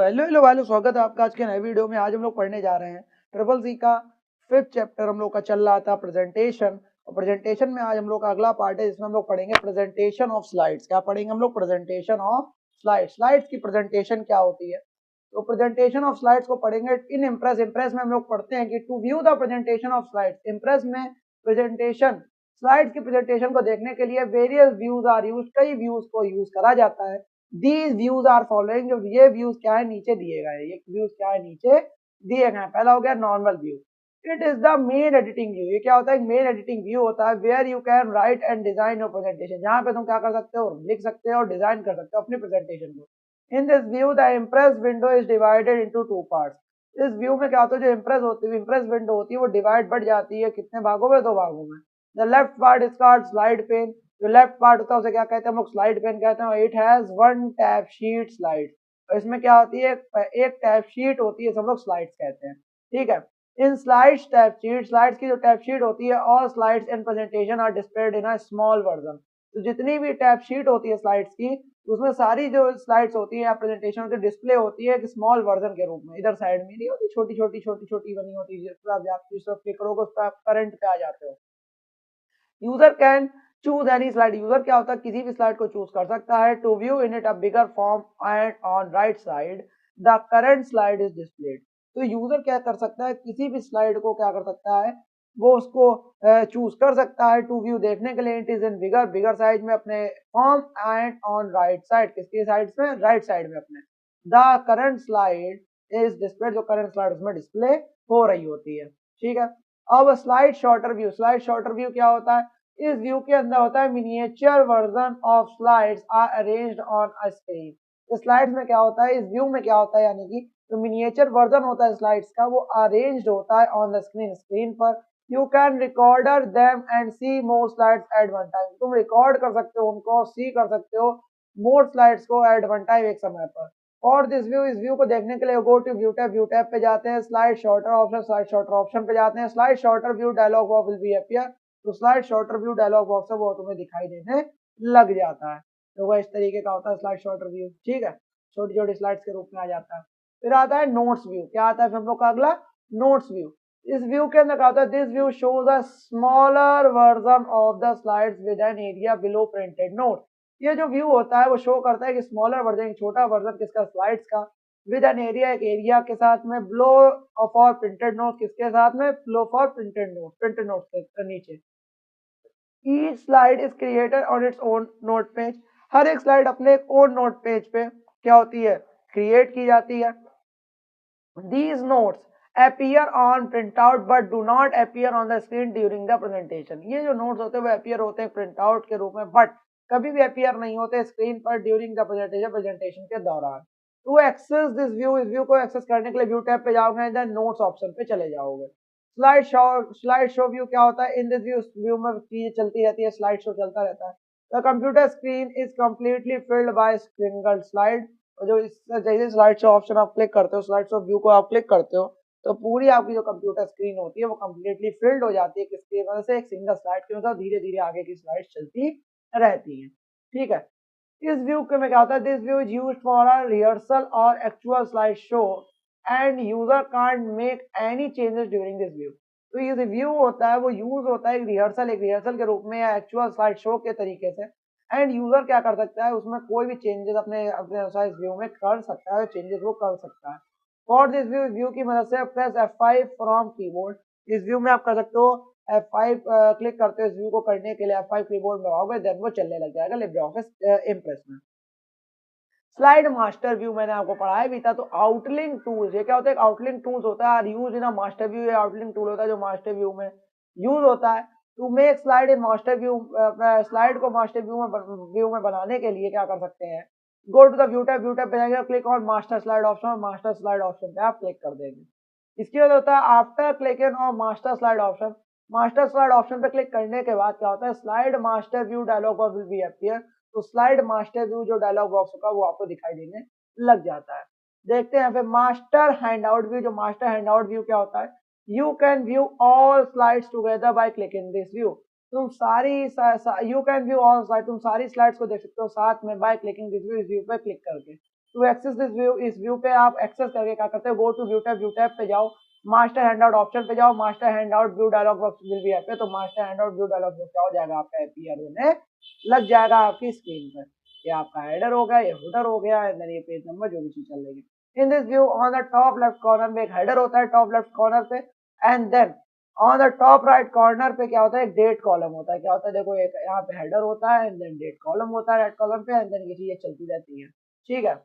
Hello hello hello, स्वागत है आपका आज के नए वीडियो में। आज हम लोग पढ़ने जा रहे हैं ट्रिपल सी का 5th चैप्टर। हम लोग का चल रहा था प्रेजेंटेशन, और प्रेजेंटेशन में आज हम लोग का अगला पार्ट है जिसमें हम लोग पढ़ेंगे प्रेजेंटेशन ऑफ स्लाइड्स। क्या पढ़ेंगे हम लोग? Presentation of slides. स्लाइड्स की प्रेजेंटेशन क्या होती है, तो प्रेजेंटेशन ऑफ स्लाइड्स को पढ़ेंगे इन इम्प्रेस। इम्प्रेस में हम लोग पढ़ते हैं कि to view the presentation of slides. Impress में प्रेजेंटेशन स्लाइड्स की प्रेजेंटेशन को देखने के लिए वेरियस व्यूज आर यूज, कई व्यूज को यूज करा जाता है। दीज व्यूज आर फॉलोइंग, जो ये व्यूज क्या है नीचे दिए गए, ये व्यूज क्या है नीचे दिए गए। पहला हो गया normal view. It is the main editing view. ये क्या होता है? मेन एडिटिंग व्यू होता है where you can write and design your presentation, जहां पे तुम क्या कर सकते हो? लिख सकते हो और डिजाइन कर सकते हो अपनी प्रेजेंटेशन को। इन this view the impress window is divided into two parts. इस व्यू में क्या होता है? जो इम्प्रेस होती है, इम्प्रेस विंडो होती है, वो डिवाइड बढ़ जाती है कितने भागों में? दो भागों में। The left part is called slide pane. जो लेफ्ट पार्ट होता है उसे क्या कहते हैं हम लोग? स्लाइड पेन कहते हैं। It has one tab sheet slide. और इसमें क्या होती है? एक टैब शीट होती है, सब लोग स्लाइड्स कहते हैं। ठीक है। In slides tab sheet, slides की जो टैब शीट होती है, all slides in presentation are displayed in a small version. तो जितनी भी टैब शीट होती है स्लाइड्स की, उसमें सारी जो स्लाइड्स होती है या प्रेजेंटेशन की डिस्प्ले होती है एक स्मॉल वर्जन के रूप में। इधर साइड में नहीं होती, छोटी छोटी छोटी छोटी बनी होती है, जिस पर आप जाते हो क्लिक करोगे उस पर आप करंट पे आ जाते हो। User can choose any slide. User क्या होता है? किसी भी स्लाइड को चूज कर सकता है। To view in it a bigger form and on right side the current slide is displayed. तो यूजर क्या कर सकता है? किसी भी स्लाइड को क्या कर सकता है? वो उसको चूज कर सकता है टू व्यू देखने के लिए। It is in bigger, bigger size में अपने form and on right side, किसकी साइड में? राइट साइड में अपने। The current slide is displayed, जो करंट स्लाइड उसमें डिस्प्ले हो रही होती है। ठीक है। अब slide sorter view. Slide sorter view क्या होता है? इस व्यू के अंदर होता है miniature version of slides are arranged on a screen. Slides में क्या होता है? इस व्यू में क्या होता है? यानी कि जो मिनिएचर वर्जन होता है स्लाइड्स का, वो अरेंज्ड होता है ऑन द स्क्रीन, स्क्रीन पर। You can recorder them and see more slides at one time. तुम रिकॉर्ड कर सकते हो उनको, सी कर सकते हो मोर स्लाइड्स को एट वन टाइम, एक समय पर। और दिस व्यू, इस व्यू को देखने के लिए go to view tab, view tab पे जाते हैं, slide sorter option, slide sorter option पे जाते हैं। Slide sorter view dialog box will be appear. तो slide sorter view dialog box है वो तुम्हें दिखाई देने लग जाता है। तो वह इस तरीके का होता है स्लाइड शॉर्टर व्यू। ठीक है, छोटी छोटी स्लाइड्स के रूप में आ जाता है। फिर आता है नोट्स व्यू। क्या आता है फिर हम लोग का अगला? Notes view. इस व्यू के अंदर क्या होता है? This view shows a smaller version of the slides with an area below printed note. ये जो व्यू होता है वो शो करता है कि स्मॉलर वर्जन, छोटा वर्जन किसका? स्लाइड्स का। विद एन एरिया, एक एरिया के साथ में। बिलो फॉर प्रिंटेड नोट, किसके साथ में? Below for printed note, printed note के नीचे। Each slide is created on its own note page. हर एक स्लाइड अपने एक ओन नोट पेज पे क्या होती है? क्रिएट की जाती है। These notes appear on printout but do not appear on the screen during the presentation. ये जो notes होते हैं वो appear होते हैं printout के रूप में, but कभी भी appear नहीं होते स्क्रीन पर during the presentation के दौरान। To access this view, इस व्यू को एक्सेस करने के लिए व्यू टैब पे जाओगे, देन नोट्स ऑप्शन पे चले जाओगे। स्लाइड शो व्यू क्या होता है? इन दिस व्यू में चीजें चलती रहती है, स्लाइड शो चलता रहता है। The computer screen is completely filled by single slide. और जो इस जैसे स्लाइड शो ऑप्शन आप क्लिक करते हो, स्लाइड शो व्यू को आप क्लिक करते हो, तो पूरी आपकी जो कंप्यूटर स्क्रीन होती है वो कंप्लीटली फिल्ड हो जाती है। किसकी वजह से? एक सिंगल स्लाइड की वजह से धीरे धीरे आगे की स्लाइड चलती रहती है। ठीक है। इस व्यू के में क्या होता है? This view is used for a rehearsal और actual slide show and user can't make any changes during this view. तो ये जो व्यू होता है वो यूज होता है एक रिहर्सल के रूप में या एक्चुअल स्लाइड शो के तरीके से। एंड यूजर क्या कर सकता है? उसमें कोई भी चेंजेस अपने अपने अनुसार इस व्यू में कर सकता है, चेंजेस वो कर सकता है। फॉर दिस व्यू, व्यू की मदद से प्रेस F5 फ्रॉम कीबोर्ड। इस व्यू में आप कर सकते हो F5 क्लिक करते हो। इस व्यू को करने के लिए F5 कीबोर्ड में दबाओगे, देन वो चलने लग जाएगा लिब्रे ऑफिस इम्प्रेस में। स्लाइड मास्टर व्यू मैंने आपको पढ़ाया भी था। तो आउटलिंक टूल्स, ये क्या होता है? आउटलिंक टूल्स होता है use in a master view. ये आउटलिंक टूल होता है जो मास्टर व्यू में यूज होता है। To make slide in master view, slide को मास्टर व्यू में बनाने के लिए क्या कर सकते हैं? Go to the view tab, view tab पे जाएंगे, click on master slide option, और मास्टर स्लाइड ऑप्शन पे आप क्लिक कर देंगे। इसकी वजह होता है after clicking on master slide option, master slide option पे क्लिक करने के बाद क्या होता है? Slide master view dialog box will be appear. तो स्लाइड मास्टर व्यू जो डायलॉग बॉक्स होगा वो आपको दिखाई देने लग जाता है। देखते हैं फिर मास्टर हैंडआउट व्यू। जो मास्टर हैंडआउट व्यू क्या होता है? You can view all slides together by clicking this view. तुम सारी you can view all slide, तुम सारी स्लाइड्स को देख सकते हो साथ में बाय क्लिकिंग दिस व्यू, इस व्यू पे क्लिक करके। टू एक्सेस दिस व्यू, इस व्यू पे आप एक्सेस करके क्या करते हो, गो टू व्यू टैब पे जाओ, मास्टर हैंडआउट ऑप्शन पे जाओ, master handout view dialog box will be appear, तो master handout view dialog box क्या हो जाएगा आपका अपीयर होने लग जाएगा आपकी स्क्रीन पर। ये आपका हेडर हो गया, ये फुटर हो गया, एंड देन ये पेज नंबर जो भी चीज चल रही है। In this view on the top left corner में एक हेडर होता है टॉप लेफ्ट कॉर्नर पे, and then on the top right corner पे क्या होता है, एक डेट कॉलम होता है। क्या होता है, देखो एक यहाँ पे हेडर होता है एंड देन डेट कॉलम होता है राइट कॉलम पे, एंड देन ये चीजें चलती रहती है, ठीक है।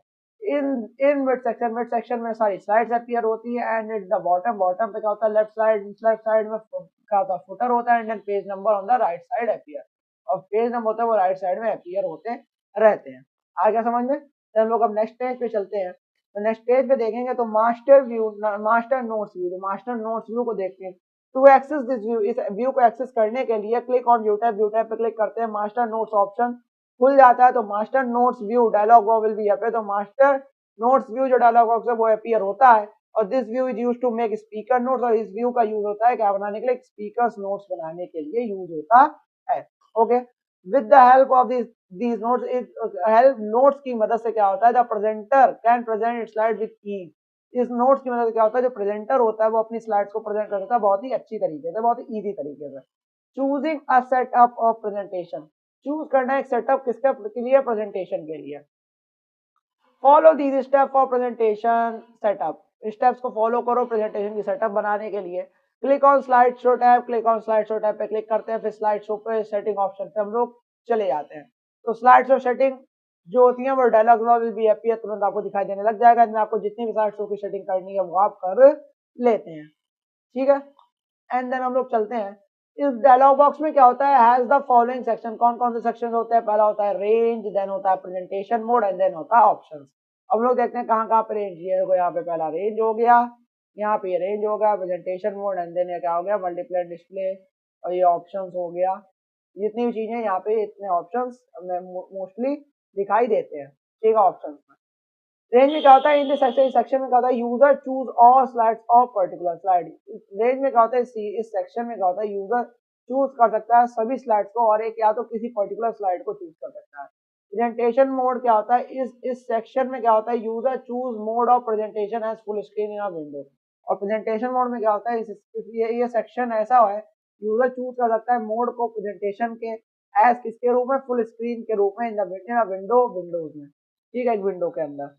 इन इन मिड सेक्शन में सारी स्लाइड्स अपीयर होती है, and it the bottom, bottom पे क्या होता है, लेफ्ट साइड में क्या होता है, फुटर होता है, and then page number on the right side appear, और पेज नंबर होता है वो राइट साइड में अपीयर होते रहते हैं। आ गया समझ में? तो हम लोग अब नेक्स्ट पेज पे चलते हैं। तो नेक्स्ट पेज पे देखेंगे तो master view, master notes view, master notes view को देखते हैं। टू एक्सेस दिस व्यू, इस व्यू को एक्सेस करने के लिए क्लिक ऑन व्यू टैब पे क्लिक करते हैं, मास्टर नोट्स ऑप्शन खुल जाता है, तो master notes view dialog box will be appear, तो मास्टर नोट्स व्यू जो डायलॉग बॉक्स है वो अपीयर होता है। और this view is used to make speaker notes, और इस व्यू का यूज होता है क्या बनाने के लिए, स्पीकर्स नोट्स बनाने के लिए यूज होता है। Okay, with the help of these notes, help notes की मदद से क्या होता है, the presenter can present it slide with ease. इस नोट्स की मदद से क्या होता है, जो प्रेजेंटर होता है वो अपनी स्लाइड्स को प्रेजेंट कर सकता है बहुत ही अच्छी तरीके से, बहुत ही इजी तरीके से। Choosing a setup of presentation, choose करना एक सेटअप किसके लिए, प्रेजेंटेशन के लिए। Follow these step for presentation setup, steps को फॉलो करो प्रेजेंटेशन की सेटअप बनाने के लिए। Click on slide show tab, click on slide show tab पे क्लिक करते हैं, फिर स्लाइड शो पे सेटिंग ऑप्शन पे हम लोग चले जाते हैं। तो स्लाइड शो सेटिंग जो होती है वो डायलॉग विल बी अपीयर, तुरंत आपको दिखाई देने लग जाएगा, इसमें आपको जितनी भी स्लाइड शो की सेटिंग करनी है वो आप कर लेते हैं, ठीक है। एंड देन हम लोग चलते हैं, इस डायलॉग बॉक्स में क्या होता है, हैज द फॉलोइंग सेक्शन, कौन कौन से सेक्शन होते हैं, पहला होता है रेंज, देन होता है प्रेजेंटेशन मोड, एंड देन होता है ऑप्शंस। हम लोग देखते हैं कहाँ कहाँ पे रेंज, ये देखो यहाँ पे पहला रेंज हो गया, यहाँ पे ये रेंज हो गया, प्रेजेंटेशन मोड, एंड देन ये क्या हो गया, मल्टीप्लाई डिस्प्ले, और ये ऑप्शंस हो गया। जितनी भी चीजें यहाँ पे इतने ऑप्शंस मोस्टली दिखाई देते हैं, ठीक है, ऑप्शंस में। रेंज में क्या होता है, इन सेक्शन में क्या होता है, user choose all slides of particular slide. Range में क्या होता है, इस सेक्शन में क्या होता है, यूजर चूज कर सकता है सभी स्लाइड्स को, और एक या तो किसी पर्टिकुलर स्लाइड को चूज कर सकता है। प्रेजेंटेशन मोड क्या होता है, इस सेक्शन में क्या होता है, user choose mode of presentation as full screen in a window. और प्रेजेंटेशन मोड में क्या होता है, ये सेक्शन ऐसा है, यूजर चूज कर सकता है मोड को प्रेजेंटेशन के एज किसके रूप में, फुल स्क्रीन के रूप में, इन विंडोज में, ठीक है, एक विंडो के अंदर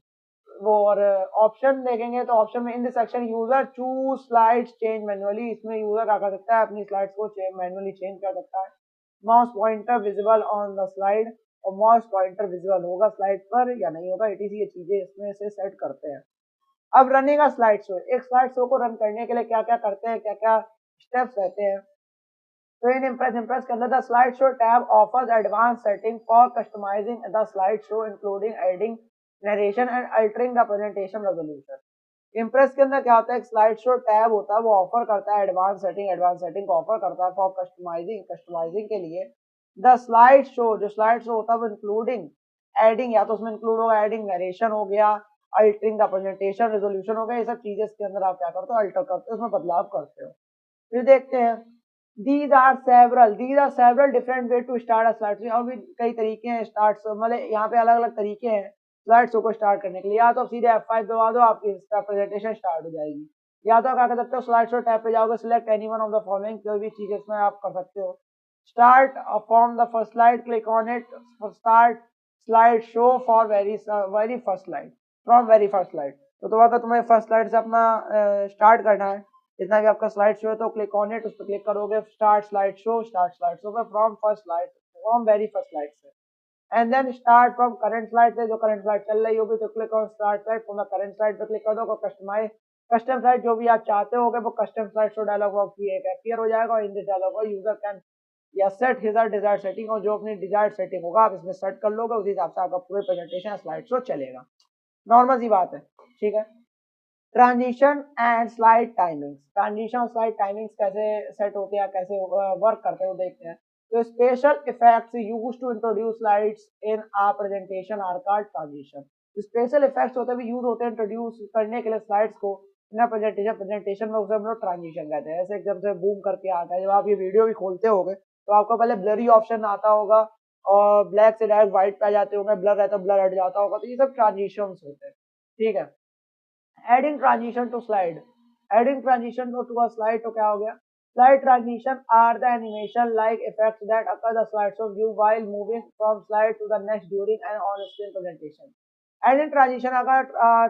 वो। और ऑप्शन देखेंगे तो ऑप्शन में in this section user choose slides change manually, इसमें यूजर क्या कर सकता है, अपनी स्लाइड्स को मैनुअली चेंज कर सकता है। Mouse pointer visible on the slide, और माउस पॉइंटर विजिबल होगा स्लाइड पर या नहीं होगा, इटीसी ये चीजें इसमें से सेट करते हैं। अब रनिंग अ स्लाइड शो, एक स्लाइड शो को रन करने के लिए क्या क्या करते हैं, क्या क्या स्टेप्स रहते हैं। तो इन इम्प्रेस के अंदर the slide show tab offers advance setting for customising the slide show including adding narration and altering the presentation resolution. Impress के अंदर क्या होता है, एक स्लाइड शो टैब होता है, वो ऑफर करता है एडवांस सेटिंग को ऑफर करता है फॉर कस्टमाइजिंग के लिए द स्लाइड शो, जो स्लाइड शो होता है वो इंक्लूडिंग एडिंग, या तो उसमें इंक्लूड होगा एडिंग नरेशन हो गया, अल्टरिंग द प्रेजेंटेशन रेजोल्यूशन हो गया, ये सब चीजें इसके अंदर आप क्या करते हो, अल्टर करते हो, उसमें बदलाव करते हो। फिर देखते हैं, these are several different way to start a slide show, और भी कई तरीके हैं स्टार्ट, मतलब यहाँ पे अलग अलग तरीके हैं स्लाइड शो को स्टार्ट करने के लिए। या तो सीधे F5 दबा दो, आपकी प्रेजेंटेशन स्टार्ट हो जाएगी, या तो क्या कर सकते हो, स्लाइड शो टैब पे जाओगे, select any one of the following, कोई भी चीज इसमें आप कर सकते हो। Start from the first slide, click on it, start slide show for very first slide, from very first slide. तो तुम्हें फर्स्ट स्लाइड से अपना स्टार्ट करना है, जितना भी आपका स्लाइड शो है, तो क्लिक ऑन इट, उस पर क्लिक करोगे, स्टार्ट स्लाइड शो पे from first slide, from very first slide से, and then start from current slide से, जो करंट स्लाइड चल रही होगी, तो click on start slide from the current slide पे क्लिक कर दो, कस्टम स्लाइड जो भी आप चाहते होगे वो custom slide show dialog box भी एक अपीयर हो जाएगा, और in this dialog box user can या सेट हिज और डिजायर्ड सेटिंग, और जो अपनी डिजायर्ड सेटिंग होगा आप इसमें सेट कर लोगे, उसी हिसाब से आपका पूरे प्रेजेंटेशन स्लाइड शो चलेगा। नॉर्मल सी बात है, ठीक है। Transition and slide timings, transition और स्लाइड टाइमिंग्स कैसे सेट होते हैं, कैसे वर्क करते हैं वो देखते हैं। तो special effects used to introduce slides in a presentation are called transition. Special effects होते हैं, यूज होते हैं इंट्रोड्यूस करने के लिए स्लाइड्स को इन प्रेजेंटेशन में, उसे हम लोग ट्रांजिशन कहते हैं। ऐसे एकदम से बूम करके आता है, जब आप ये वीडियो भी खोलते होगे तो आपको पहले ब्लरी ऑप्शन आता होगा, और ब्लैक से डायरेक्ट व्हाइट पे आ जाते होंगे, ब्लर रहता है ब्लर हट जाता होगा, तो ये सब ट्रांजिशंस होते हैं, ठीक है। Adding transition to slide, adding transition to a slide, तो क्या हो गया, slide transition are the animation like effects that occur the slides of view while moving from slide to the next during and on screen presentation. Adding transition, अगर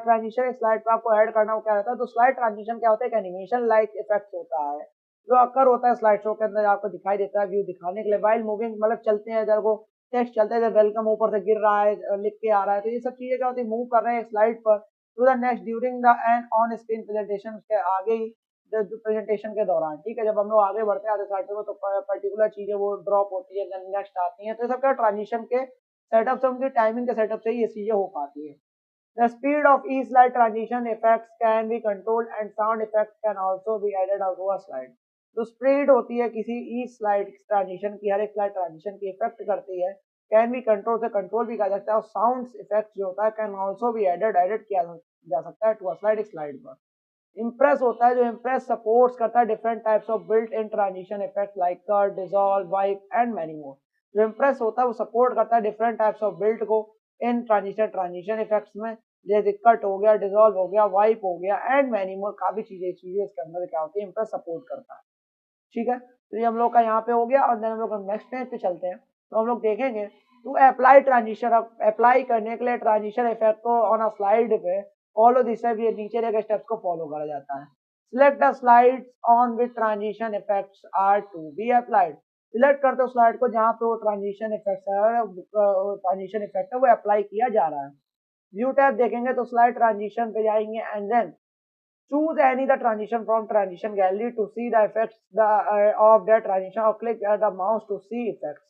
transition एक slide पे आपको add करना हो क्या रहता है, तो स्लाइड ट्रांजिशन क्या होता है, एक एनिमेशन लाइक इफेक्ट होता है जो अकर होता है स्लाइड शो के अंदर, आपको दिखाई देता है व्यू दिखाने के लिए, व्हाइल मूविंग मतलब चलते हैं इधर को टेक्स्ट चलता है, वेलकम ऊपर से गिर रहा है लिख के आ रहा है, तो ये सब चीजें क्या होती है, मूव कर रहे हैं स्लाइड पर to the next during the and on screen presentation, उसके आगे ही प्रेजेंटेशन के दौरान, ठीक है। जब हम लोग आगे बढ़ते हैं आधे स्लाइड में तो पर्टिकुलर चीजें वो ड्रॉप होती है, नेक्स्ट आती है, तो ये सब क्या ट्रांजिशन के सेटअप से, उनकी टाइमिंग के सेटअप से ही ये चीजें हो पाती है। The speed of each slide transition effects can be controlled and sound effects can also be added onto a slide. जो स्पीड होती है किसी each slide ट्रांजिशन की, हर एक स्लाइड ट्रांजिशन की इफेक्ट करती है, कैन बी कंट्रोल से कंट्रोल भी किया सकता है, और साउंड इफेक्ट जो होता है कैन ऑल्सो बी एडेड किया जा सकता है टू अ स्लाइड, एक स्लाइड पर। इम्प्रेस होता है, जो इम्प्रेस सपोर्ट्स करता है different types of built in transition effect like cut, dissolve, wipe and many more. जो इम्प्रेस होता है वो सपोर्ट करता है डिफरेंट टाइप्स ऑफ बिल्ट को इन ट्रांजिशन इफेक्ट्स में, जैसे कट हो गया, डिसॉल्व हो गया, वाइप हो गया एंड मैनी मोर, काफी चीजें चीजें इसके अंदर क्या होती है, इम्प्रेस सपोर्ट करता है, ठीक है। तो ये हम लोग का यहाँ पे हो गया, और देन हम लोग नेक्स्ट पेज पे चलते हैं, तो हम लोग देखेंगे टू अप्लाई ट्रांजिशन, अप्लाई करने के लिए ट्रांजिशन इफेक्ट को ऑन अ स्लाइड पे फॉलो दिस स्टेप, ये नीचे लगे स्टेप्स को फॉलो करा जाता है। Select the slides on which transition effects are to be applied, select करते हो स्लाइड को जहाँ पे वो ट्रांजिशन इफेक्ट है, ट्रांजिशन इफेक्ट है वो अप्लाई किया जा रहा है। व्यू टैब देखेंगे तो स्लाइड ट्रांजिशन पे जाएंगे and then choose any the transition from transition gallery to see the effects of that transition, or click the mouse to see effects.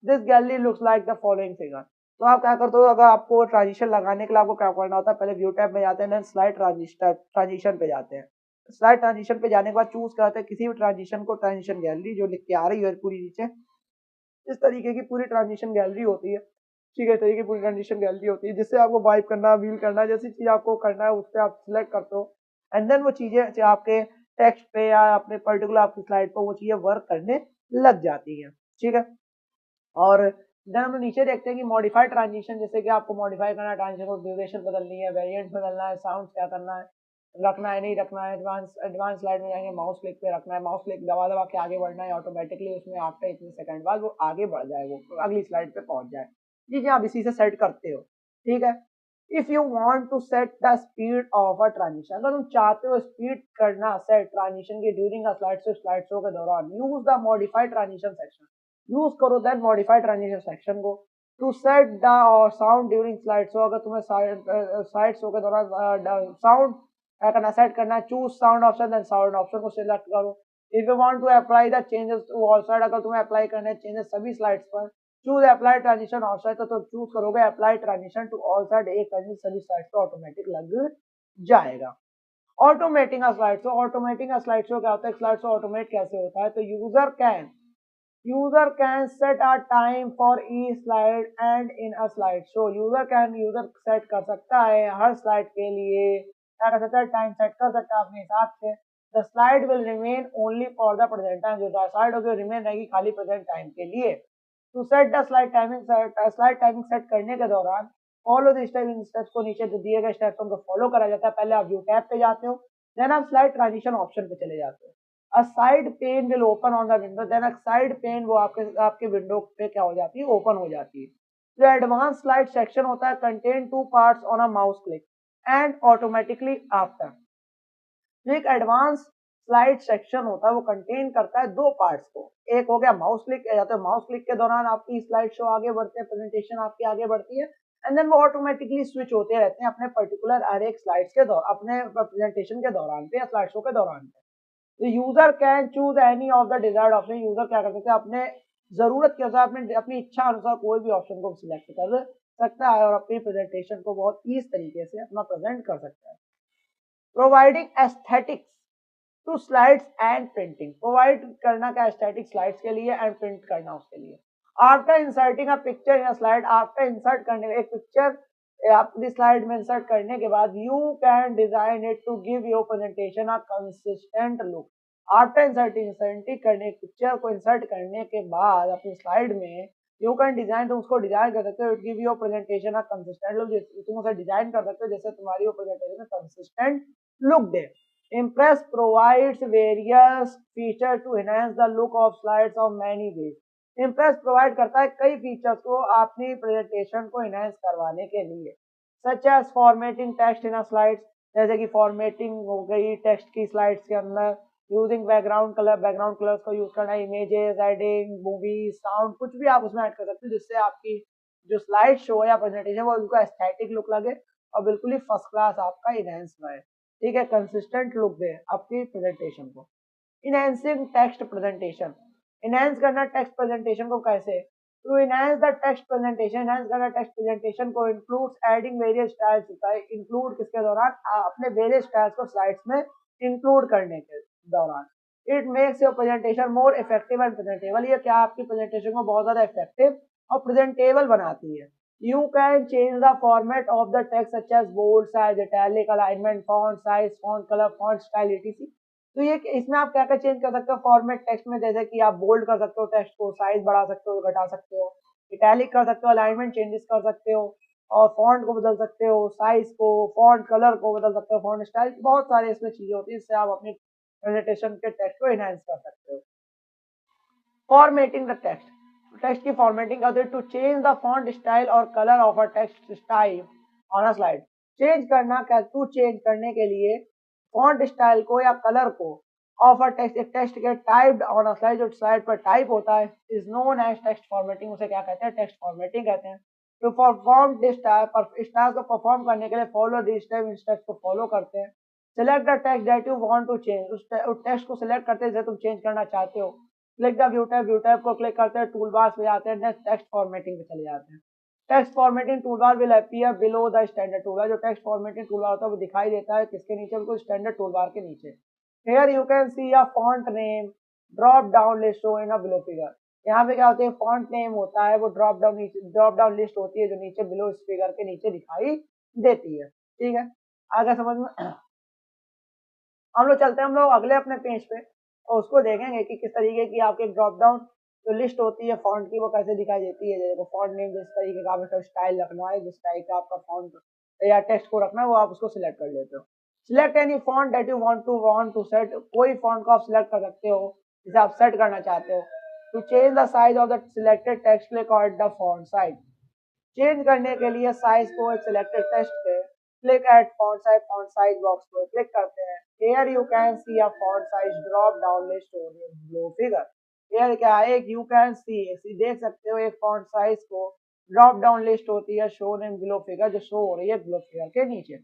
This gallery looks like the following figure. तो आप क्या करते हो, अगर आपको transition लगाने के लिए आपको क्या करना होता है, पहले व्यू टैब में जाते हैं, देन स्लाइड ट्रांजिशन पे जाते हैं। स्लाइड ट्रांजिशन पे जाने के बाद चूज करते हैं किसी भी ट्रांजिशन को, ट्रांजिशन गैलरी जो लिख के आ रही है पूरी नीचे, इस तरीके की पूरी ट्रांजिशन गैलरी होती है, ठीक है, तरीके की पूरी ट्रांजिशन गैलरी होती है, जिससे आपको वाइप करना, व्हील करना, जैसी चीज आपको करना है उस पर आप सिलेक्ट करते हो एंड देन वो चीजें आपके टेक्स्ट पे या अपने पर्टिकुलर आपकी स्लाइड पर वो चीजें वर्क करने लग जाती है, ठीक है। और देन हम नीचे देखते हैं कि मॉडिफाइड ट्रांजिशन, जैसे कि आपको मॉडिफाई करना है, ट्रांजिशन को ड्यूरेशन बदलनी है, वेरिएंट बदलना है, साउंड क्या करना है, रखना है नहीं रखना है, एडवांस स्लाइड में जाएंगे, माउस क्लिक पे रखना है, माउस क्लिक दबा दबा के आगे बढ़ना है, ऑटोमेटिकली उसमें आफ्टर इतने सेकंड बाद वो आगे बढ़ जाए, वो अगली स्लाइड पे पहुंच जाए, जी जी आप इसी से सेट करते हो, ठीक है। If you want to set the speed of a transition, अगर तुम चाहते हो स्पीड करना सेट ट्रांजिशन की ड्यूरिंग अ स्लाइड शो के दौरान, use the modified transition section, use करो दैट मॉडिफाइड ट्रांजिशन सेक्शन को to set the sound during slide show, अगर तुम्हें स्लाइड शो के दौरान साउंड क्या करना, सेट करना है, choose sound option, then sound option को सिलेक्ट करो। If you want to apply the changes to all slide, अगर तुम्हें अप्लाई करने हैं चेंजेस सभी स्लाइड्स पर, choose apply transition all side, तो चूज करोगे apply transition to all side, एक ट्रांजिशन सभी साइड पे ऑटोमेटिक लग जाएगा। Automating a slide show, automating a slide show क्या होता है, स्लाइड शो ऑटोमेट कैसे होता है, तो user can set a time for E slide and in a slide show, user set कर सकता है हर स्लाइड के लिए, क्या कर सकता है, टाइम सेट कर सकता है अपने हिसाब से। The slide will remain only for the present time, जो स्लाइड होगी रिमेन रहेगी खाली प्रेजेंट टाइम के लिए। To set the slide timing set करने के दौरान फॉलो द स्टेप, इन स्टेप्स को नीचे दिए गए स्टेप्स को फॉलो करा जाता है। पहले आप व्यू टैब पे जाते हो, देन आप स्लाइड ट्रांजिशन ऑप्शन पे चले जाते हो। A side pane will open on the window, then a side pane वो आपके विंडो पे क्या हो जाती है, ओपन हो जाती है। जो एडवांस स्लाइड सेक्शन होता है contain two parts on a mouse click and automatically after, जो एक एडवांस स्लाइड सेक्शन होता है वो कंटेन करता है दो पार्ट्स को, एक हो गया माउस क्लिक, या तो माउस क्लिक के दौरान आपकी स्लाइड शो आगे बढ़ते हैं, प्रेजेंटेशन आपकी आगे बढ़ती है, एंड देन वो ऑटोमेटिकली स्विच होते रहते हैं अपने पर्टिकुलर हर एक स्लाइड्स के दौरान, अपने प्रेजेंटेशन के दौरान पे या स्लाइड शो के दौरान पे। तो user can choose any of the desired option, user क्या कर सकते हैं, अपने जरूरत के अनुसार, अपनी इच्छा अनुसार कोई भी ऑप्शन को सिलेक्ट कर सकता है और अपनी प्रेजेंटेशन को बहुत ईज तरीके से अपना प्रेजेंट कर सकता है। Providing aesthetics to slides and printing, provide करना क्या एस्थेटिक स्लाइड्स के लिए एंड प्रिंट करना उसके लिए। After inserting a picture in a slide, after insert करने एक पिक्चर अपनी स्लाइड में इंसर्ट करने के बाद, you can design it to give your presentation a consistent look. After inserting करने पिक्चर को इंसर्ट करने के बाद अपनी स्लाइड में यू कैन डिजाइन, तुम उसको डिजाइन कर सकते हो, it give your presentation a consistent look, तुम उसे डिजाइन कर सकते हो जैसे तुम्हारी वो प्रेजेंटेशन में कंसिस्टेंट लुक दे। Impress provides various feature to enhance the look of slides of many ways. Impress provide करता है कई फीचर्स को अपनी प्रेजेंटेशन को एनहांस करवाने के लिए, such as formatting text in a slides, जैसे कि फॉर्मेटिंग हो गई टेक्स्ट की स्लाइड्स के अंदर, using background colour, background colours को यूज करना, इमेजेस, एडिंग, मूवी, साउंड, कुछ भी आप उसमें ऐड कर सकते हो जिससे आपकी जो स्लाइड शो या प्रेजेंटेशन वो उनको एस्थेटिक लुक लगे और बिल्कुल ही फर्स्ट क्लास आपका इनहेंस रहे। ठीक है, कंसिस्टेंट लुक दे आपकी प्रेजेंटेशन को। इनहेंसिंग टेक्स्ट प्रेजेंटेशन, इनहेंस करना टेक्स्ट प्रेजेंटेशन को कैसे? To enhance the text presentation, enhance करना टेक्स्ट प्रेजेंटेशन को इंक्लूड्स एडिंग वेरियस स्टाइल्स होता है, इंक्लूड किसके दौरान? अपने वेरियस स्टाइल्स को स्लाइड्स में इंक्लूड करने के दौरान। It makes your presentation more effective and presentable, ये क्या आपकी प्रेजेंटेशन को बहुत ज्यादा इफेक्टिव और प्रेजेंटेबल बनाती है। You can change the format of the text such as bold, size, italic, alignment, font size, font color, font style, etc. तो ये इसमें आप क्या क्या चेंज कर सकते हो फॉर्मेट टेक्स्ट में, जैसे कि आप बोल्ड कर सकते हो टेक्स्ट को, साइज बढ़ा सकते हो, घटा सकते हो, इटैलिक कर सकते हो, अलाइनमेंट चेंजेस कर सकते हो, और फॉन्ट को बदल सकते हो, साइज को, फॉन्ट कलर को बदल सकते हो, फॉन्ट स्टाइल, बहुत सारे इसमें चीजें होती है जिससे आप अपनी प्रेजेंटेशन के टेक्स्ट को एनहांस कर सकते हो। फॉर्मेटिंग द टेक्स्ट, टेक्स्ट की फॉर्मेटिंग करते हैं to change the font style और colour of a text style on a slide. Change करना क्या, टू चेंज करने के लिए फॉन्ट स्टाइल को या कलर को ऑफ अ टेक्स्ट, एक टेक्स्ट के टाइप्ड ऑन अ स्लाइड, जो स्लाइड पर टाइप होता है, is known as text formatting, उसे क्या कहते हैं? टेक्स्ट फॉर्मेटिंग कहते हैं। To perform this type, style को परफॉर्म करने के लिए फॉलो दिस स्टेप, इन स्टेप्स को फॉलो करते हैं। Select the text that you want to change, उस टेक्स्ट को सिलेक्ट करते हैं जिसे तुम चेंज करना चाहते हो। क्लिक द व्यू टैब को क्लिक करते हैं, टूल बार्स पे जाते हैं, नेक्स्ट टेक्स्ट फॉर्मेटिंग पे चले जाते हैं। Text formatting toolbar will appear below the standard toolbar, जो टेक्स्ट फॉर्मेटिंग टूलबार होता है वो दिखाई देता है किसके नीचे? बिल्कुल स्टैंडर्ड टूलबार के नीचे। Here you can C a font name drop down list show in a below figure. यहाँ पे क्या होता है? फॉन्ट नेम होता है वो ड्रॉप डाउन लिस्ट होती है जो नीचे बिलो इस फिगर के नीचे दिखाई देती है। ठीक है, आगे समझ में? हम लोग चलते हैं, हम लोग अगले अपने पेज पे और उसको देखेंगे कि किस तरीके की आपके ड्रॉप डाउन जो लिस्ट होती है फॉन्ट की वो कैसे दिखाई देती है। जैसे फॉन्ट नेम जिस तरीके का आपको स्टाइल रखना है, जिस टाइप का आपका फॉन्ट या टेक्स्ट को रखना है वो आप उसको सिलेक्ट कर लेते हो। Select any font that you want to set, कोई फॉन्ट को आप सिलेक्ट कर सकते हो जिसे आप सेट करना चाहते हो। To change the size of the selected text, click on the font size. Change करने के लिए साइज को एक सिलेक्टेड टेक्स्ट पे click at font size box पर क्लिक करते हैं। Here you can see a font size drop down list on your below figure। Here क्या है? एक you can see, देख सकते हो एक font size को ड्रॉप डाउन लिस्ट होती है shown in below figure, जो शो हो रही है below figure के नीचे।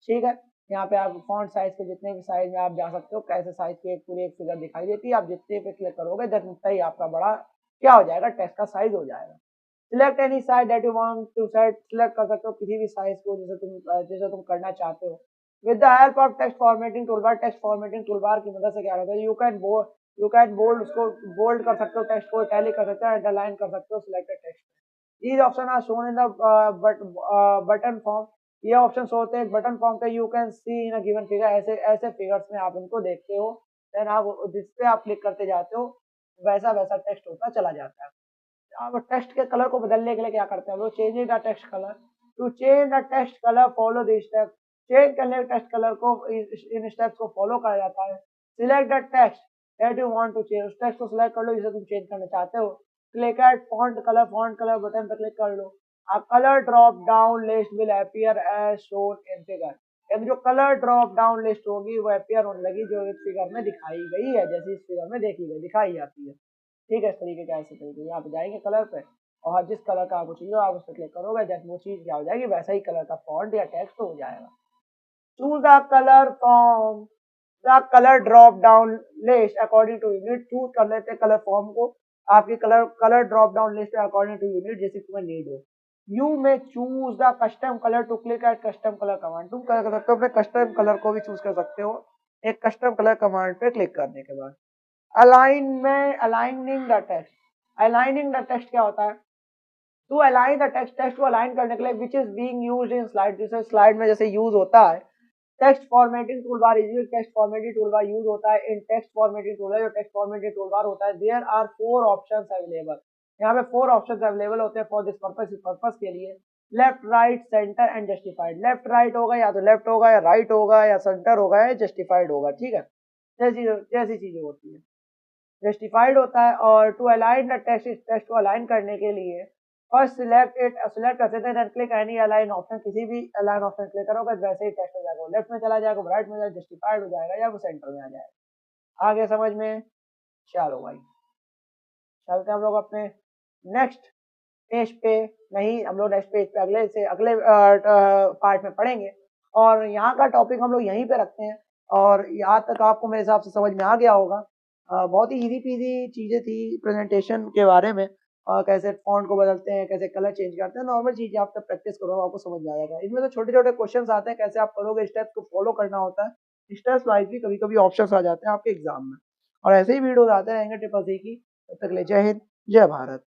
ठीक है, यहाँ पे आप फॉन्ट साइज के जितने भी साइज में आप जा सकते हो, कैसे साइज की एक पूरी एक फिगर दिखाई देती है, आप जितने पे क्लिक करोगे जितना ही आपका बड़ा क्या हो जाएगा? टेक्स्ट का साइज हो जाएगा। Select any size that you want to set, select कर सकते हो किसी भी साइज को जैसे तुम करना चाहते हो। With the help of text formatting toolbar, text formatting toolbar की मदद से क्या होता है? यू कैन बोल्ड, उसको बोल्ड कर सकते हो, टेक्स्ट को इटैलिक कर सकते हो, अंडरलाइन कर सकते हो selected text. these option are shown in the button form, ये ऑप्शन होते हैं बटन फॉर्म पे। You can see in a given figure, ऐसे ऐसे फिगर्स में आप इनको देखते हो, देन आप जिस पे आप क्लिक करते जाते हो वैसा वैसा टेक्स्ट होता चला जाता है। अब टेक्स्ट के कलर को बदलने के लिए क्या करते हैं लोग? Changing the text colour, to change the text colour follow the step, change करने के टेक्स्ट कलर को इन स्टेप्स को फॉलो करा जाता है। Select the text that you want to change, उस टेक्स्ट को सिलेक्ट कर लो जिसे तुम चेंज करना चाहते हो। Click at font colour button पर क्लिक कर लो। A colour drop down list will appear as shown in figure, यानी जो कलर ड्रॉप डाउन लिस्ट होगी वो अपीयर होने लगी जो इस फिगर में दिखाई गई है, जैसे इस फिगर में देखी गई दिखाई जाती है। ठीक है, इस तरीके का ऐसे तरीके आप जाएंगे कलर पे और जिस कलर का आपको चाहिए आप उस पर क्लिक करोगे, जैसे वो चीज क्या हो जाएगी वैसा ही कलर का फॉन्ट या टेक्स्ट हो जाएगा। Choose the colour from the colour drop down list according to unit, choose कर लेते हैं कलर फॉर्म को आपकी colour drop down list according to unit, जैसे तुम्हें नीड हो। You may choose the custom colour to click at custom colour command, तुम कर सकते हो अपने कस्टम कलर को भी चूज कर सकते हो एक कस्टम कलर कमांड पे क्लिक करने के बाद। Aligning the text, aligning the text क्या होता है? To align the text, text को अलाइन करने के लिए which is being used in slide, जैसे स्लाइड में जैसे यूज होता है text formatting toolbar, is text formatting toolbar use होता है इन टेक्स्ट फॉर्मेटिंग टूलबार, जो टेक्स्ट फॉर्मेटिंग टूलबार होता है देयर आर 4 ऑप्शंस अवेलेबल, यहाँ पे 4 ऑप्शंस अवेलेबल होते हैं फॉर दिस पर्पस, इस पर्पस के लिए। Left, right, centre and justified. Left right होगा, या तो लेफ्ट होगा या राइट होगा या सेंटर होगा या जस्टिफाइड होगा, ठीक है। जैसी जैसी चीजें होती है, जस्टिफाइड होता है। और टू अलाइन द टेस्ट, इस टेस्ट को अलाइन करने के लिए फर्स्ट सिलेक्ट इट, सिलेक्ट कर सकते हैं, क्लिक एनी अलाइन ऑप्शन, किसी भी अलाइन ऑप्शन क्लिक करोगे वैसे ही टेस्ट हो जाएगा, लेफ्ट में चला जाएगा, राइट में जाएगा, जस्टिफाइड हो जाएगा या वो सेंटर में आ जाएगा। आगे समझ में? चलो भाई चलते हैं हम लोग अपने नेक्स्ट पेज पे। नहीं, हम लोग नेक्स्ट पेज पे अगले पार्ट में पढ़ेंगे। और यहाँ का टॉपिक हम लोग यहीं पे रखते हैं। और यहाँ तक आपको मेरे हिसाब से समझ में आ गया होगा। बहुत ही इजी पीजी चीजें थी प्रेजेंटेशन के बारे में। कैसे फॉन्ट को बदलते हैं, कैसे कलर चेंज करते हैं, नॉर्मल चीजें आप तब प्रैक्टिस करो आपको समझ में आ जाएगा। इसमें तो छोटे छोटे क्वेश्चंस आते हैं, कैसे आप करोगे, स्टेप्स को फॉलो करना होता है। स्टेप्स वाइज भी कभी कभी ऑप्शंस आ जाते हैं आपके एग्जाम में। और ऐसे ही वीडियोज आते रहेंगे ट्रिपल सी की। तब तक ले जय हिंद, जय भारत।